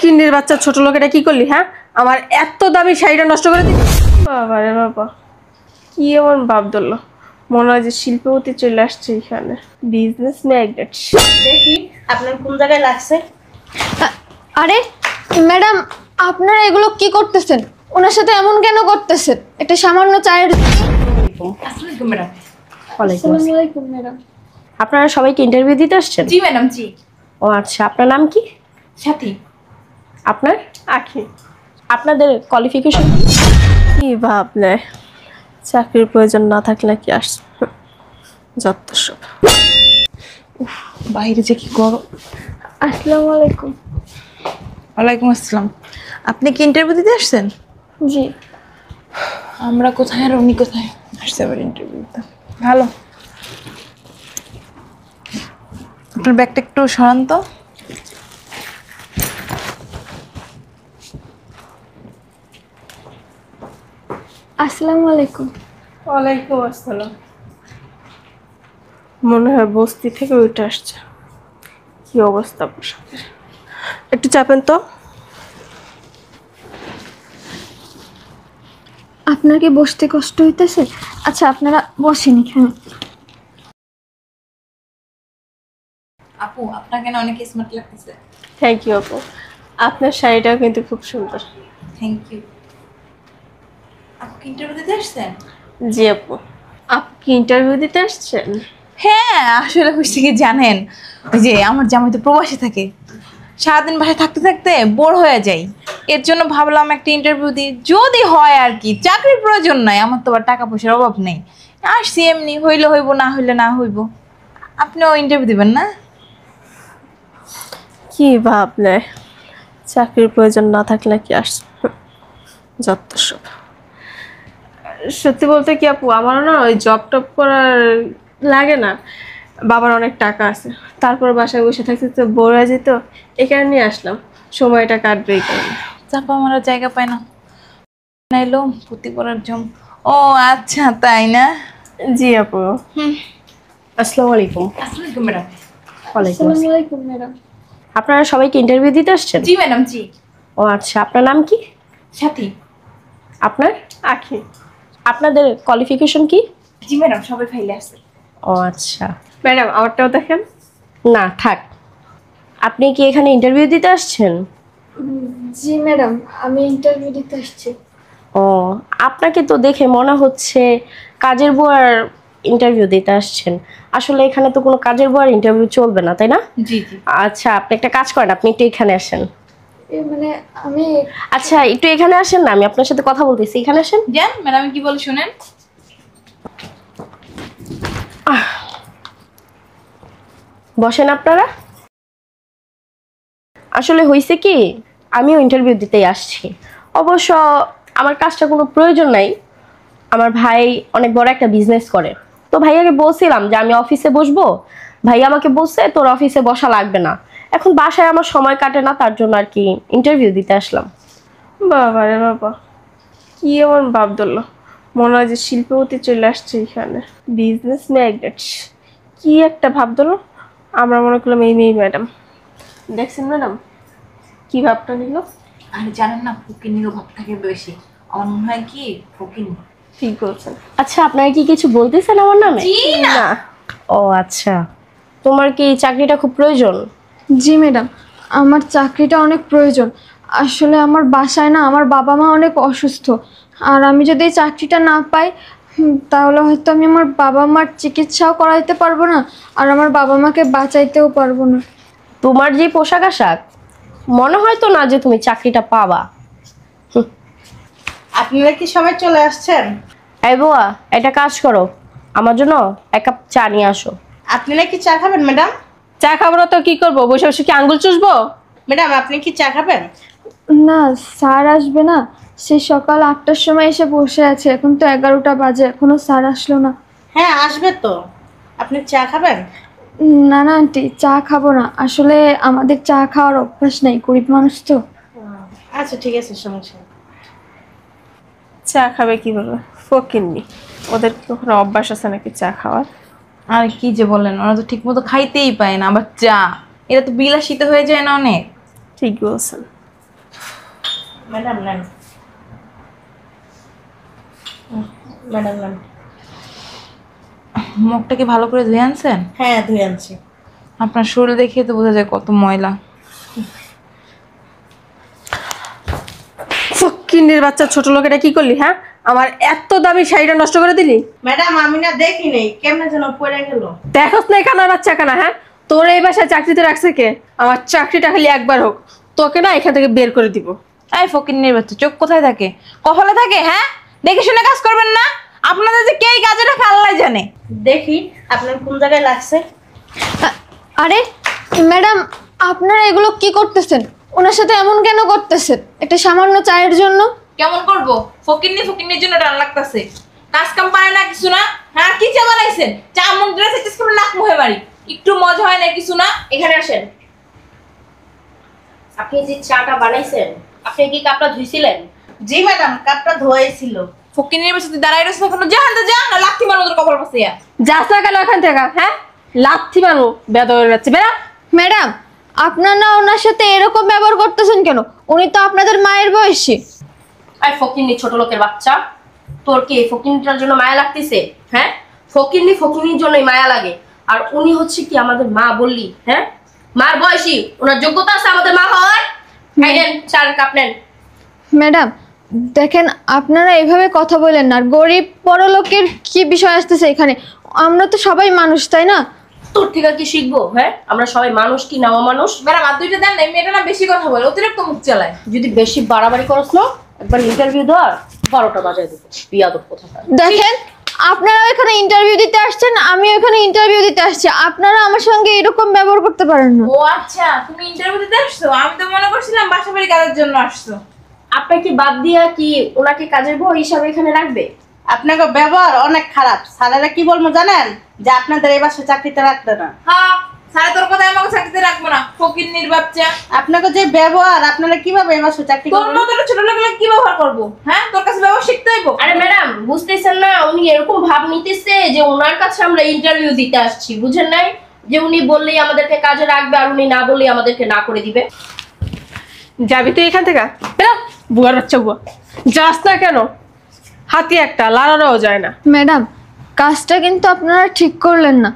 ফকিন্নির বাচ্চা ছোট লোক, এটা কি করলি? হ্যাঁ, আমার এত দামি শাড়িটা নষ্ট করে দিলি। বাবা রে বাবা, কি এমন ভাব ধরলো, মনে হয় যে শিল্পপতি চলে আসছে এখানে। Business magnate. দেখি আপনার কোন জায়গায় লাগছে। আরে ম্যাডাম, আপনারা এগুলো কি করতেছেন? ওনার সাথে এমন কেন করতেছেন? একটা সামান্য চায়ের। আসসালামু ম্যাডাম। আসসালামু আলাইকুম ম্যাডাম। আপনারা সবাইকে ইন্টারভিউ দিতে আসছেন? জি ম্যাডাম, জি। ও আচ্ছা, আপনার নাম কি? সাথী। আপনার? আখি। আপনাদের কোয়ালিফিকেশন কি? ভাবলে চাকরির প্রয়োজন না থাকলে কি আসছে, যত সব। বাইরে যে কি গরম। আসসালামু আলাইকুম। ওয়ালাইকুম আসসালাম। আপনি কি ইন্টারভিউ দিতে আসছেন? জি। আমরা কোথায় আর উনি কোথায়? আসছে আবার ইন্টারভিউ দিতে। ভালো। আপনার ব্যাগটা একটু সরান তো। আসসালামু আলাইকুম। ওয়ালাইকুম আসসালাম। মনে হয় বস্তি থেকে উঠে আসছে। কি অবস্থা পোশাকের, একটু চাপেন তো। আপনার কি বসতে কষ্ট হইতেছে? আচ্ছা, আপনারা বসেন এখানে। আপু, আপনাকে না অনেক স্মার্ট লাগতেছে। থ্যাংক ইউ আপু, আপনার শাড়িটাও কিন্তু খুব সুন্দর। Thank you. আপু কি ইন্টারভিউ দিতে আসছেন? জি আপু। আপনি কি ইন্টারভিউ দিতে আসছেন? হ্যাঁ, আসলে হচ্ছে কি জানেন, ওই যে আমার জামাই তো প্রবাসী থাকে, সারাদিন বাসায় থাকতে থাকতে বোর হয়ে যাই। এর জন্য ভাবলাম একটা ইন্টারভিউ দিই, যদি হয় আর কি। চাকরির প্রয়োজন নাই, আমার তো আবার টাকা পয়সার অভাব নেই। আসছি এমনি, হইলে হইব, না হইলে না হইব। আপনিও ইন্টারভিউ দিবেন না? কি ভাবলে চাকরির প্রয়োজন না থাকলে কি আসছে, যত সব। সত্যি বলতে কি আপু, আমারও না ওই জব টপ করার লাগে না। বাবার অনেক টাকা আছে, তারপর বাসায় বসে থাকতে তো বোর হয়ে যেত, এই কারণে আসলাম। সময়টা কাটবে এই কারণে। চাপা মারার জায়গা পায় না, নাইলো পুঁতি পড়ার জম। ও আচ্ছা, তাই না? জি আপু। আসসালামু আলাইকুম। আসসালামু ম্যাডাম। ওয়ালাইকুম আসসালামু আসসালাম। আলাইকুম ম্যাডাম। আপনারা সবাইকে ইন্টারভিউ দিতে আসছেন? জি ম্যাডাম, জি। ও আচ্ছা, আপনার নাম কি? সাথী। আপনার? আখি। আপনাদের কোয়ালিফিকেশন কি? জি ম্যাডাম, সবাই ফাইলে আছে। ও আচ্ছা ম্যাডাম, আমারটাও দেখেন। না থাক, আপনি কি এখানে ইন্টারভিউ দিতে আসছেন? জি ম্যাডাম, আমি ইন্টারভিউ দিতে আসছি। ও, আপনাকে তো দেখে মনে হচ্ছে কাজের বুয়ার ইন্টারভিউ দিতে আসছেন। আসলে এখানে তো কোনো কাজের বুয়ার ইন্টারভিউ চলবে না, তাই না? জি জি। আচ্ছা, আপনি একটা কাজ করেন, আপনি একটু এখানে আসেন। মানে আমি। আচ্ছা, একটু এখানে আসেন না, আমি আপনার সাথে কথা বলতেছি, এখানে আসেন। যান ম্যাডাম, কি বলে শুনেন। বসেন আপনারা। আসলে হয়েছে কি, আমিও ইন্টারভিউ দিতেই আসছি। অবশ্য আমার কাজটা কোনো প্রয়োজন নাই। আমার ভাই অনেক বড় একটা বিজনেস করে, তো ভাইয়াকে বলছিলাম যে আমি অফিসে বসবো। ভাই আমাকে বলছে তোর অফিসে বসা লাগবে না। এখন বাসায় আমার সময় কাটে না, তার জন্য আর কি ইন্টারভিউ দিতে আসলাম। বাবা রে বাবা, কি এমন ভাব ধরলো, মনে হয় যে শিল্পপতি চলে আসছে এখানে। বিজনেস ম্যাগনেট, কি একটা ভাব ধরলো। আমরা মনে করলাম এই মেয়ে ম্যাডাম। দেখছেন ম্যাডাম কি ভাবটা নিল। আর জানেন না, ফকিনিরও ভাব থাকে বেশি। আমার মনে হয় কি ফকিনি। ঠিক বলছেন। আচ্ছা, আপনারা কি কিছু বলতেছেন আমার নামে? জি না। ও আচ্ছা, তোমার কি এই চাকরিটা খুব প্রয়োজন? জি ম্যাডাম, আমার চাকরিটা অনেক প্রয়োজন। আসলে আমার বাসায় না, আমার বাবা মা অনেক অসুস্থ। আর আমি যদি এই চাকরিটা না পাই, তাহলে হয়তো আমি আমার বাবা মার চিকিৎসাও করাইতে পারবো না, আর আমার বাবা মাকে বাঁচাইতেও পারবো না। তোমার যে পোশাক আশাক, মনে হয় তো না যে তুমি চাকরিটা পাবা। আপনারা কি সবাই চলে আসছেন? এই বুয়া, একটা কাজ করো, আমার জন্য এক কাপ চা নিয়ে আসো। আপনারা কি চা খাবেন ম্যাডাম? চা খাবো না তো কি করবো, বসে বসে কি আঙ্গুল চুষবো? ম্যাডাম, আপনি কি চা খাবেন? না, স্যার আসবে না। সে সকাল 8টার সময় এসে বসে আছে, এখন তো 11টা বাজে, এখনো স্যার আসলো না। হ্যাঁ, আসবে তো। আপনি চা খাবেন? না না আন্টি, চা খাবো না। আসলে আমাদের চা খাওয়ার অভ্যাস নেই, গরিব মানুষ তো। আচ্ছা ঠিক আছে, সমস্যা নেই। চা খাবে কিভাবে, ফকিন্নি, ওদের কি কখনো অভ্যাস আছে নাকি চা খাওয়ার? আর কি যে বলেন, ওরা তো ঠিক মতো খাইতেই পায় না, আবার চা। এটা তো বিলাসিতা হয়ে যায় না অনেক। ঠিক বলছেন। ম্যাডাম নেন, ম্যাডাম নেন। মুখটা কি ভালো করে ধুয়ে আনছেন? হ্যাঁ, ধুয়ে আনছি। আপনার শরীর দেখিয়ে তো বোঝা যায় কত ময়লা। ফকিন্নির বাচ্চা ছোট লোকেরা কি করলি? হ্যাঁ, আমার এত দামি শাড়িটা নষ্ট করে দিলি। ম্যাডাম আমি না দেখি নেই, কেমনে যেন পড়ে গেল। দেখোস না কানার বাচ্চা কানা? হ্যাঁ, তোর এই বাসায় চাকরিতে রাখছে কে? আমার চাকরিটা খালি একবার হোক, তোকে না এখান থেকে বের করে দিব। এই ফকিন্নির বাচ্চা, চোখ কোথায় থাকে? কপালে থাকে? হ্যাঁ, দেখে শুনে কাজ করবেন না? আপনাদের যে কে কাজে রাখে আল্লাহ জানে। দেখি আপনার কোন জায়গায় লাগছে। আরে ম্যাডাম, আপনারা এগুলো কি করতেছেন? ওনার সাথে এমন কেন করতেছেন একটা সামান্য চায়ের জন্য? কেমন করবো? ফকিন্নির জন্য ডান লাগতেছে। কাজ কাম পারে না কিছু না। হ্যাঁ, কি চা বানাইছেন? চা মন ড্রেস চেস করে নাক মুহে মারি। একটু মজা হয় না কিছু না? এখানে আসেন। আপনি যে চাটা বানাইছেন, আপনি কি কাপটা ধুইছিলেন? জি ম্যাডাম, কাপটা ধোয়াইছিল। ফকিন্নির বাচ্চা তুই দাঁড়াই রয়েছে এখনো, যা হানতে যা, না লাথি মারো তোর কপাল পাশে। যাস না কেন এখান থেকে? হ্যাঁ, লাথি মারো, বেদবের বাচ্চা, বেরা। ম্যাডাম, আপনারা ওনার সাথে এরকম ব্যবহার করতেছেন কেন? উনি তো আপনাদের মায়ের বয়সী। আই ফকিন্নি ছোট লোকের বাচ্চা, তোর কি এই ফকিন্নিটার জন্য মায়া লাগতেছে? হ্যাঁ, ফকিন্নির জন্যই মায়া লাগে। আর উনি হচ্ছে কি আমাদের মা বললি? হ্যাঁ, মার বয়সী, ওনার যোগ্যতা আছে আমাদের মা হওয়ার। এই নেন, চার কাপ নেন। ম্যাডাম দেখেন, আপনারা এভাবে কথা বলেন না। আর গরিব বড়লোকের কি বিষয় আসতেছে এখানে? আমরা তো সবাই মানুষ, তাই না? তোর থেকে কি শিখবো? হ্যাঁ, আমরা সবাই মানুষ কি নাও মানুষ। ম্যাডাম আর দুইটা দেন না, এই মেয়েটা না বেশি কথা বলে, অতিরিক্ত মুখ চালায়। যদি বেশি বাড়াবাড়ি করস না, একবার ইন্টারভিউ দেওয়ার 12টা বাজায় দেবো। বিয়াদব কোথাকার। দেখেন, আপনারা এখানে ইন্টারভিউ দিতে আসছেন, আমি এখানে ইন্টারভিউ দিতে আসছি। আপনারা আমার সঙ্গে এরকম ব্যবহার করতে পারেন না। ও আচ্ছা, তুমি ইন্টারভিউ দিতে আসছো? আমি তো মনে করছিলাম বাসা বাড়ি কাজের জন্য আসছো। আপনার কি বাদ দিয়া কি ওনাকে কাজের বউ হিসাবে এখানে রাখবে? আপনাকে ব্যবহার অনেক খারাপ। স্যারেরা কি বলবো জানেন? যে আপনাদের এই বাসায় চাকরিতে রাখবে না। হ্যাঁ, সারা তোর কথা আমাকে চাকরিতে রাখবো না, ফকিন্নির বাচ্চা। আপনাকে যে ব্যবহার, আপনারা কিভাবে এই বাসায় চাকরি তোর করবেন? মতো ছোট লোকগুলো কি ব্যবহার করবো? হ্যাঁ, তোর কাছে ব্যবহার শিখতে হইব। আরে ম্যাডাম, বুঝতেছেন না উনি এরকম ভাব নিতেছে যে ওনার কাছে আমরা ইন্টারভিউ দিতে আসছি, বুঝেন নাই? যে উনি বললেই আমাদেরকে কাজে রাখবে আর উনি না বললেই আমাদেরকে না করে দিবে। যাবি তুই এখান থেকে? বেরা, বুয়ার বাচ্চা বুয়া। যাস না কেন? হাতি একটা, লাড়ানোও যায় না। ম্যাডাম, কাজটা কিন্তু আপনারা ঠিক করলেন না।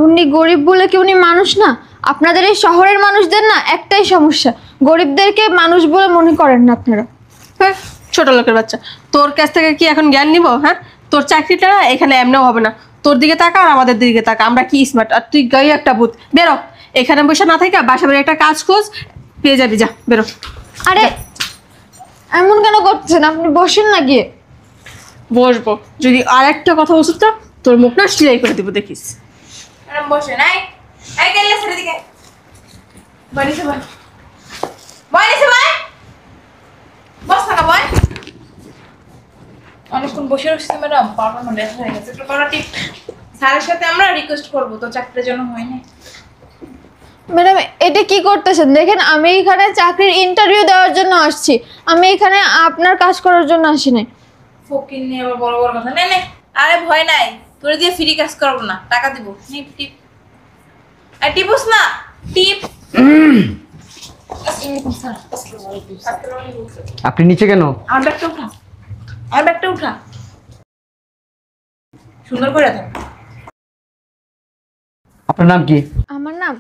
উনি গরিব বলে কি উনি মানুষ না? আপনাদের এই শহরের মানুষদের না একটাই সমস্যা, গরিবদেরকে মানুষ বলে মনে করেন না আপনারা। হ্যাঁ, ছোট লোকের বাচ্চা, তোর কাছ থেকে কি এখন জ্ঞান নিব? হ্যাঁ, তোর চাকরিটা না এখানে এমনিও হবে না। তোর দিকে তাকা আর আমাদের দিকে তাকা, আমরা কি স্মার্ট আর তুই গাই একটা ভূত। বেরো এখানে বসে না থাকা, বাসা বাড়ি একটা কাজ খোঁজ, পেয়ে যাবি। যা বেরো। আরে এমন কেন করতেছেন? আপনি বসেন না গিয়ে। বসবো, যদি আর একটা কথা বলছিস তো তোর মুখ না সিলাই করে দিব, দেখিস। ম্যাডাম বসে নাই, এই গেলে ছেড়ে দিকে বাড়িতে ভাই, বাড়িতে ভাই বস থাকা ভাই। অনেকক্ষণ বসে রয়েছে ম্যাডাম, পারবো না, ব্যথা হয়ে গেছে। একটু করা ঠিক। স্যারের সাথে আমরা রিকোয়েস্ট করবো, তো চাকরির জন্য হয়নি। ম্যাডাম এটা কি করতেছেন? দেখেন, আমি এখানে চাকরির ইন্টারভিউ দেওয়ার জন্য আসছি, আমি এখানে আপনার কাজ করার জন্য আসি নাই। ফকির নিয়ে আবার বড় বড় কথা। নে নে, আরে ভয় নাই, তোরে দিয়ে ফ্রি কাজ করবো না, টাকা দিব। টিপ টিপ, আর টিপস না, টিপ। আপনি নিচে কেন? আমার ব্যাগটা উঠা, আমার ব্যাগটা উঠা, সুন্দর করে থাক। আপনার নাম কি? আমার নাম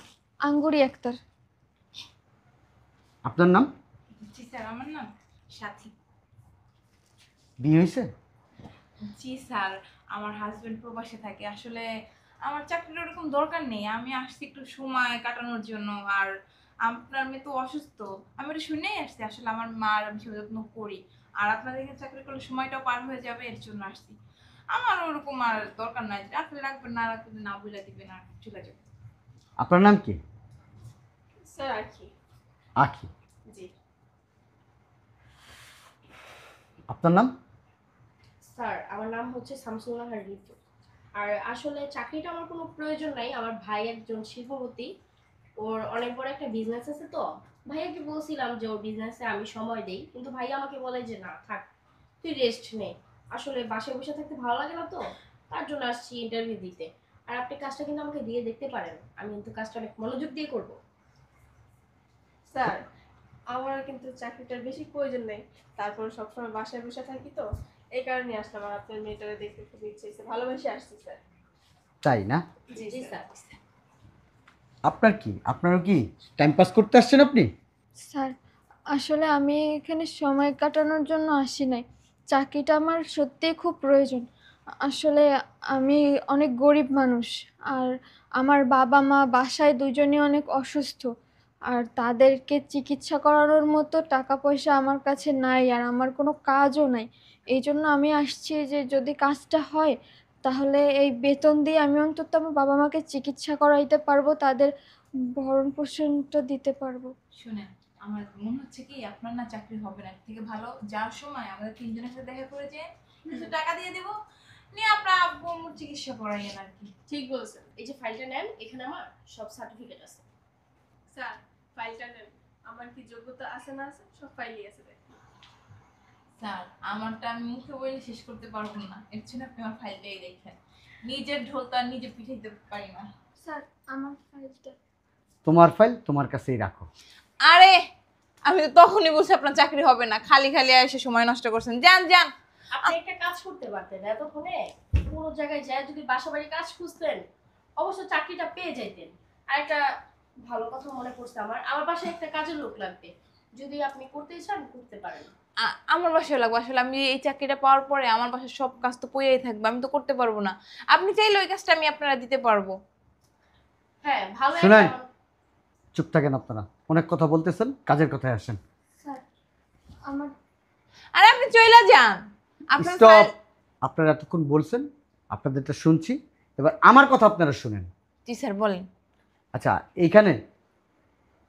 আঙ্গুরি আক্তার। আপনার নাম? জি স্যার, আমার নাম সাথী। বিয়ে হয়েছে? জি স্যার, আমার হাজবেন্ড প্রবাসে থাকে। আসলে আমার চাকরির ওরকম দরকার নেই, আমি আসছি একটু সময় কাটানোর জন্য। আর আপনার মেয়ে তো অসুস্থ, আমি এটা শুনেই আসছি। আসলে আমার মার আমি সেবা যত্ন করি, আর আপনাদের এখানে চাকরি করলে সময়টাও পার হয়ে যাবে, এর জন্য আসছি। আমার ওরকম আর দরকার নাই, রাখলে রাখবেন, না রাখলে না বলে দিবেন, আর চলে যাবে। আপনার নাম কি? স্যার আর কি? আখি। জি আপনার নাম? স্যার, আমার নাম হচ্ছে শামসুল নাহার ঋতু। আর আসলে চাকরিটা আমার কোনো প্রয়োজন নাই। আমার ভাই একজন শিল্পপতি, ওর অনেক বড় একটা বিজনেস আছে। তো ভাইয়াকে বলছিলাম যে ওর বিজনেসে আমি সময় দেই, কিন্তু ভাইয়া আমাকে বলে যে না থাক, তুই রেস্ট নে। আসলে বাসায় বসে থাকতে ভালো লাগে না, তো তার জন্য আসছি ইন্টারভিউ দিতে। আর আপনি কাজটা কিন্তু আমাকে দিয়ে দেখতে পারেন, আমি কিন্তু কাজটা অনেক মনোযোগ দিয়ে করব। স্যার, আমার কিন্তু চাকরিটার বেশি প্রয়োজন নেই, তারপর সবসময় বাসায় বসে থাকি তো, এই কারণে আসলাম। আর আপনার মেয়েটাকে দেখতে খুব ইচ্ছে হয়েছে, ভালোবেসে আসছি স্যার। তাই না? জি স্যার। আপনার কি, আপনারও কি টাইম পাস করতে আসছেন আপনি? স্যার আসলে আমি এখানে সময় কাটানোর জন্য আসি নাই, চাকরিটা আমার সত্যিই খুব প্রয়োজন। আসলে আমি অনেক গরিব মানুষ, আর আমার বাবা মা বাসায় দুজনই অনেক অসুস্থ, আর তাদেরকে চিকিৎসা করানোর মতো টাকা পয়সা আমার কাছে নাই, আর আমার কোনো কাজও নাই। এই জন্য আমি আসছি যে যদি কাজটা হয় তাহলে এই বেতন দিয়ে আমি অন্তত আমার বাবা মাকে চিকিৎসা করাইতে পারবো, তাদের ভরণ পোষণটা দিতে পারবো। শুনেন, আমার মনে হচ্ছে কি আপনার না চাকরি হবে না। এর থেকে ভালো যাওয়ার সময় আমাদের তিনজনের সাথে দেখা করে যে কিছু টাকা দিয়ে দেবো, নিয়ে আপনার আব্বু আম্মুর চিকিৎসা করাইয়েন আর কি। ঠিক বলছেন। এই যে ফাইলটা নেন, এখানে আমার সব সার্টিফিকেট আছে। স্যার ফাইলটা নেন, আমার কি যোগ্যতা আছে না আছে, সব ফাইলই আছে। স্যার আমারটা আমি মুখে বলে শেষ করতে পারবো না, এর জন্য আপনি আমার ফাইলটাই দেখেন। নিজের ঢোল তো আর নিজে পিঠাইতে পারি না। স্যার আমার ফাইলটা। তোমার ফাইল তোমার কাছেই রাখো। আরে আমি তো তখনই বলছি আপনার চাকরি হবে না, খালি খালি এসে সময় নষ্ট করছেন। যান যান। আপনি একটা কাজ করতে পারতেন, এতক্ষণে পুরো জায়গায় যায় যদি বাসা বাড়ি কাজ খুঁজতেন, অবশ্য চাকরিটা পেয়ে যাইতেন। আর একটা ভালো কথা মনে পড়ছে আমার, আমার বাসায় একটা কাজের লোক লাগবে, যদি আপনি করতে চান করতে পারেন। আমার বাসায় লাগবে। আসলে আমি এই চাকরিটা পাওয়ার পরে আমার বাসায় সব কাজ তো পড়েই থাকবে, আমি তো করতে পারবো না। আপনি চাইলে ওই কাজটা আমি আপনারা দিতে পারবো। হ্যাঁ ভালো শুনেন, একটা- চুপ থাকেন আপনারা, অনেক কথা বলতেছেন, কাজের কথায় আসেন। স্যার আমার আরে আপনি চইলা যান। আপনার স্টপ। ফাইল- আপনারা এতক্ষণ বলছেন, আপনাদেরটা শুনছি, এবার আমার কথা আপনারা শুনেন। জি স্যার বলেন। আচ্ছা, এইখানে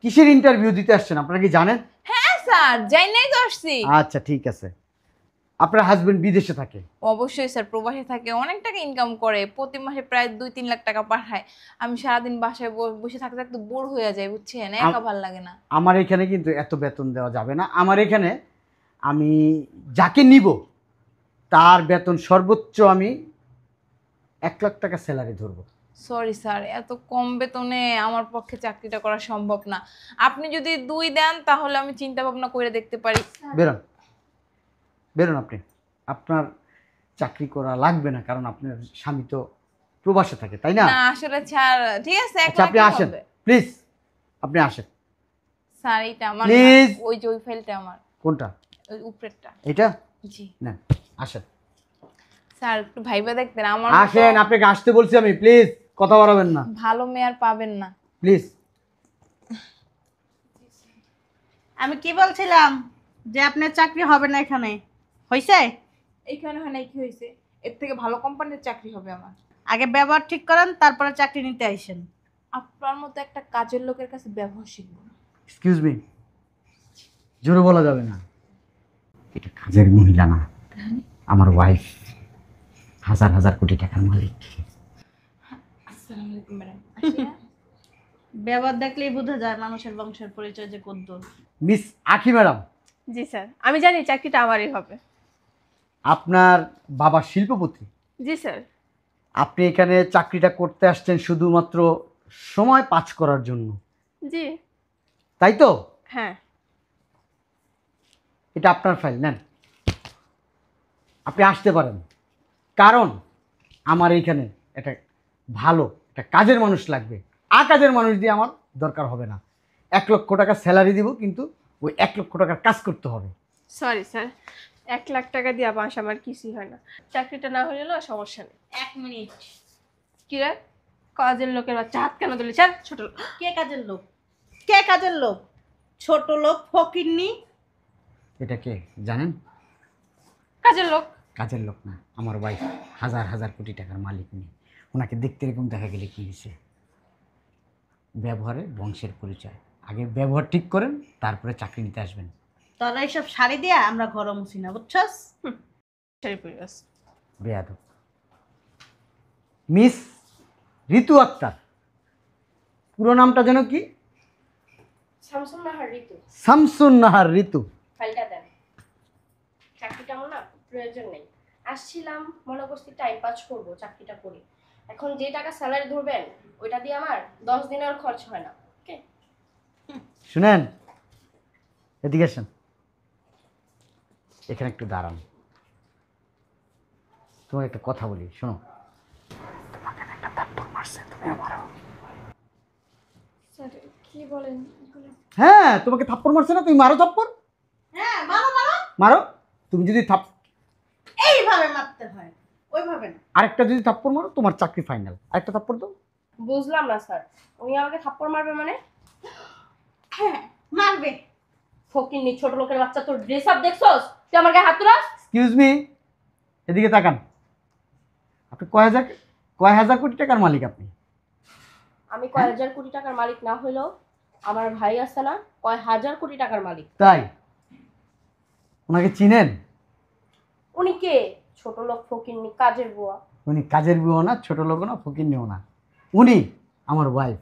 কিসের ইন্টারভিউ দিতে আসছেন আপনারা কি জানেন? হ্যাঁ স্যার, যাই নাই তো আসছি। আচ্ছা ঠিক আছে। আপনার হাজবেন্ড বিদেশে থাকে? অবশ্যই স্যার, প্রবাসে থাকে, অনেক টাকা ইনকাম করে, প্রতি মাসে প্রায় 2-3 লাখ টাকা পাঠায়। আমি সারাদিন বাসায় বসে থাকতে থাকতে বোর হয়ে যায়, বুঝছেন, একা ভাল লাগে না। আমার এখানে কিন্তু এত বেতন দেওয়া যাবে না। আমার এখানে আমি যাকে নিব তার বেতন সর্বোচ্চ আমি 1 লাখ টাকা স্যালারি ধরবো। সরি স্যার, এত কম বেতনে আমার পক্ষে চাকরিটা করা সম্ভব না। আপনি যদি 2 দেন তাহলে আমি চিন্তা ভাবনা করে দেখতে পারি। বেরোন, বেরোন আপনি। আপনার চাকরি করা লাগবে না, কারণ আপনার স্বামী তো প্রবাসে থাকে, তাই না? না আসলে স্যার, ঠিক আছে, 1 আচ্ছা আপনি লাখই আসেন হবে। প্লিজ, আপনি আসেন স্যার এটা আমার না, Please. ওই যে ওই ফাইলটা আমার, কোনটা? ওই উপরেরটা। এটা জি না, আসেন স্যার, একটু ভাইবা দেখতেন আমার আসেন। মতো আপনাকে আসতে বলছি আমি, প্লিজ কথা বাড়াবেন না, ভালো মেয়ে আর পাবেন না। প্লিজ। আমি কি বলছিলাম যে আপনার চাকরি হবে না এখানে, হয়েছে? এইখানে হয় নাই কি হয়েছে, এর থেকে ভালো কোম্পানির চাকরি হবে আমার। আগে ব্যবহার ঠিক করেন, তারপরে চাকরি নিতে আইসেন। আপনার মতো একটা কাজের লোকের কাছে ব্যবহার শিখবো না। এক্সকিউজ মি, জোরে বলা যাবে না। এটা কাজের মহিলা না, আমার ওয়াইফ, হাজার হাজার কোটি টাকার মালিক। আসসালামু আলাইকুম ম্যাডাম। ব্যবহার দেখলেই বোঝা যায় মানুষের বংশের পরিচয় যে কদ্দুর। মিস আখি ম্যাডাম, জি স্যার, আমি জানি চাকরিটা আমারই হবে। আপনার বাবা শিল্পপতি, জি স্যার। আপনি এখানে চাকরিটা করতে আসছেন শুধুমাত্র সময় পাস করার জন্য, জি তাই তো? হ্যাঁ। এটা আপনার ফাইল, নেন, আপনি আসতে পারেন। কারণ আমার এইখানে একটা ভালো একটা কাজের মানুষ লাগবে, আর কাজের মানুষ দিয়ে আমার দরকার হবে না। 1 লক্ষ টাকা স্যালারি দিব, কিন্তু ওই 1 লক্ষ টাকার কাজ করতে হবে। সরি স্যার, 1 লাখ টাকা দিয়ে বাস আমার কিছুই হয় না। চাকরিটা না হলে না সমস্যা নেই। 1 মিনিট। কি রে, কাজের লোকের বাচ্চা হাত কেন দিলি? স্যার ছোট লোক। কে কাজের লোক? কে কাজের লোক? ছোট লোক, ফকিন্নি। এটা কে জানেন? কাজের লোক? কাজের লোক না, আমার ওয়াইফ, হাজার হাজার কোটি টাকার মালিক উনি। ওনাকে দেখতে এরকম দেখা গেলে কী হয়েছে? ব্যবহারে বংশের পরিচয়। আগে ব্যবহার ঠিক করেন, তারপরে চাকরি নিতে আসবেন। তোরা এইসব শাড়ি দিয়া আমরা ঘর মুছি না, বুঝছস? শাড়ি পরে আস। বেয়াদব। মিস ঋতু আক্তার, পুরো নামটা যেন কি? শামসুন নাহার ঋতু। শামসুন নাহার ঋতু। ফাইলটা দেন। চাকরিটা আমার না প্রয়োজন নেই, আসছিলাম মনে করছি টাইম পাস করবো, চাকরিটা করি। এখন যে টাকা স্যালারি ধরবেন ওইটা দিয়ে আমার 10 দিনের খরচ হয় না। ওকে? শুনেন, এদিকে আসেন, এখানে একটু দাঁড়ান। তোমাকে একটা কথা বলি, শোনো। তোমাকে একটা থাপ্পড় মারছে, তুমি মারো। স্যার কি বলেন এগুলো? হ্যাঁ, তোমাকে থাপ্পড় মারছে না, তুমি মারো থাপ্পড়। হ্যাঁ মারো মারো, মারো। তুমি যদি এইভাবে মারতে হয়, ওইভাবে না। আরেকটা যদি থাপ্পড় মারো, তোমার চাকরি ফাইনাল। আরেকটা থাপ্পড় দাও। বুঝলাম না স্যার, উনি আমাকে থাপ্পড় মারবে মানে? হ্যাঁ মারবে। ফকিন্নি ছোট লোকের বাচ্চা, তোর ড্রেস আপ দেখছস? তুই আমার গায়ে হাত তুলাস? এক্সকিউজ মি, এদিকে তাকান। আপনি কয় হাজার কোটি টাকার মালিক আপনি? আমি কয় হাজার কোটি টাকার মালিক না হইলেও আমার ভাই আছে না কয় হাজার কোটি টাকার মালিক। তাই? ওনাকে চিনেন? উনি কে? ছোট লোক, ফকিন্নি, কাজের বুয়া। উনি কাজের বুয়ো না, ছোট লোক না, ফকিরনিও না। উনি আমার ওয়াইফ।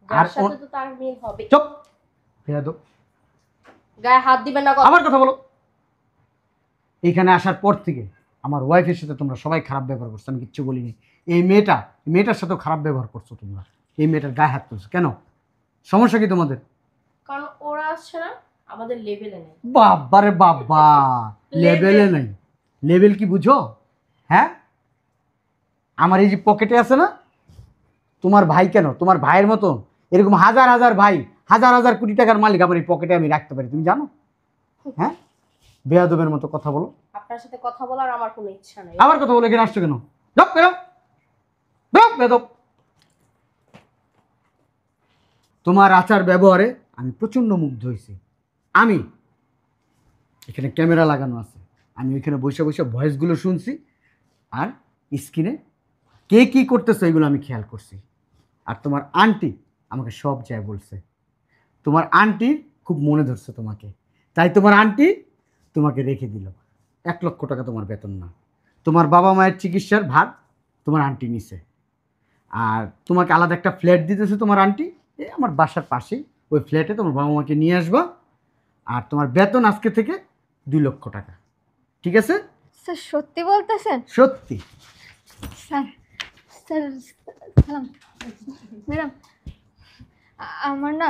যার সাথে তো তার মিল হবে। চুপ, বেয়াদব। গায়ে হাত দিবেন না কথা। আবার কথা বলো। এইখানে আসার পর থেকে আমার ওয়াইফের সাথে তোমরা সবাই খারাপ ব্যবহার করছো, আমি কিচ্ছু বলিনি। এই মেয়েটার সাথেও খারাপ ব্যবহার করছো তোমরা। এই মেয়েটার গায়ে হাত তুলছো কেন? সমস্যা কি তোমাদের? কারণ ওরা আসছে না আমাদের লেভেলে নেই। বাবারে বাবা, লেভেলে নাই? লেভেল কি বুঝো? হ্যাঁ, আমার এই যে পকেটে আছে না, তোমার ভাই কেন, তোমার ভাইয়ের মতো এরকম হাজার হাজার ভাই, হাজার হাজার কোটি টাকার মালিক আমার এই পকেটে আমি রাখতে পারি, তুমি জানো? হ্যাঁ, বেয়াদবের মতো কথা বলো। আপনার সাথে কথা বলার আমার কোনো ইচ্ছা নেই। আবার কথা বলে এখানে আসছো কেন? যাও, বেরো, বেরো, বেয়াদব। তোমার আচার ব্যবহারে আমি প্রচণ্ড মুগ্ধ হয়েছি। আমি এখানে ক্যামেরা লাগানো আছে, আমি ওইখানে বসে বসে ভয়েসগুলো শুনছি, আর স্ক্রিনে কে কী করতেছে এগুলো আমি খেয়াল করছি। আর তোমার আন্টি আমাকে সব যায় বলছে। তোমার আন্টি খুব মনে ধরছে তোমাকে, তাই তোমার আন্টি তোমাকে রেখে দিল। 1 লক্ষ টাকা তোমার বেতন না, তোমার বাবা মায়ের চিকিৎসার ভার তোমার আন্টি নিছে। আর তোমাকে আলাদা একটা ফ্ল্যাট দিতেছে তোমার আন্টি, এই আমার বাসার পাশেই। ওই ফ্ল্যাটে তোমার বাবা মাকে নিয়ে আসবা। আর তোমার বেতন আজকে থেকে 2 লক্ষ টাকা, ঠিক আছে? স্যার সত্যি বলতেছেন? সত্যি। স্যার স্যার সালাম ম্যাডাম, আমার না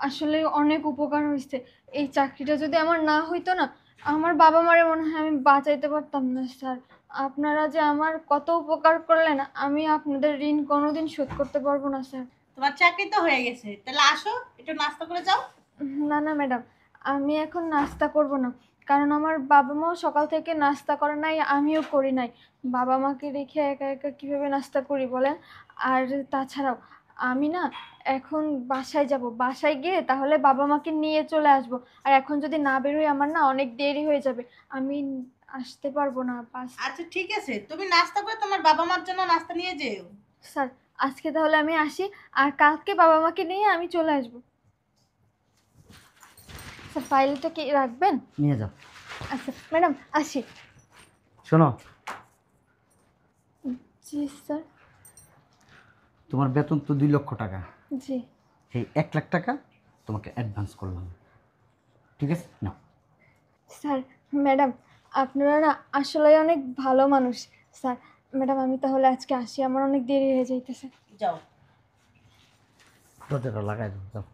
আসলে অনেক উপকার হয়েছে। এই চাকরিটা যদি আমার না হইতো না, আমার বাবা মারে মনে হয় আমি বাঁচাইতে পারতাম না। স্যার আপনারা যে আমার কত উপকার করলেন, আমি আপনাদের ঋণ কোনোদিন শোধ করতে পারবো না স্যার। তোমার চাকরি তো হয়ে গেছে, তাহলে আসো একটু নাস্তা করে যাও। না না ম্যাডাম, আমি এখন নাস্তা করব না, কারণ আমার বাবা মাও সকাল থেকে নাস্তা করে নাই, আমিও করি নাই। বাবা মাকে রেখে একা একা কীভাবে নাস্তা করি বলেন? আর তাছাড়াও আমি না এখন বাসায় যাব, বাসায় গিয়ে তাহলে বাবা মাকে নিয়ে চলে আসব। আর এখন যদি না বেরোই আমার না অনেক দেরি হয়ে যাবে, আমি আসতে পারবো না। আচ্ছা ঠিক আছে, তুমি নাস্তা করে তোমার বাবা মার জন্য নাস্তা নিয়ে যেও। স্যার আজকে তাহলে আমি আসি, আর কালকে বাবা মাকে নিয়ে আমি চলে আসব। স্যার ফাইলটা কি রাখবেন? নিয়ে যাও। আচ্ছা ম্যাডাম আসি। শোনো, জি স্যার। তোমার বেতন তো 2 লক্ষ টাকা, জি এই 1 লাখ টাকা তোমাকে অ্যাডভান্স করলাম, ঠিক আছে? না স্যার, ম্যাডাম আপনারা না আসলে অনেক ভালো মানুষ। স্যার ম্যাডাম আমি তাহলে আজকে আসি, আমার অনেক দেরি হয়ে যাইতেছে। যাও। দরজাটা লাগাই দাও, যাও।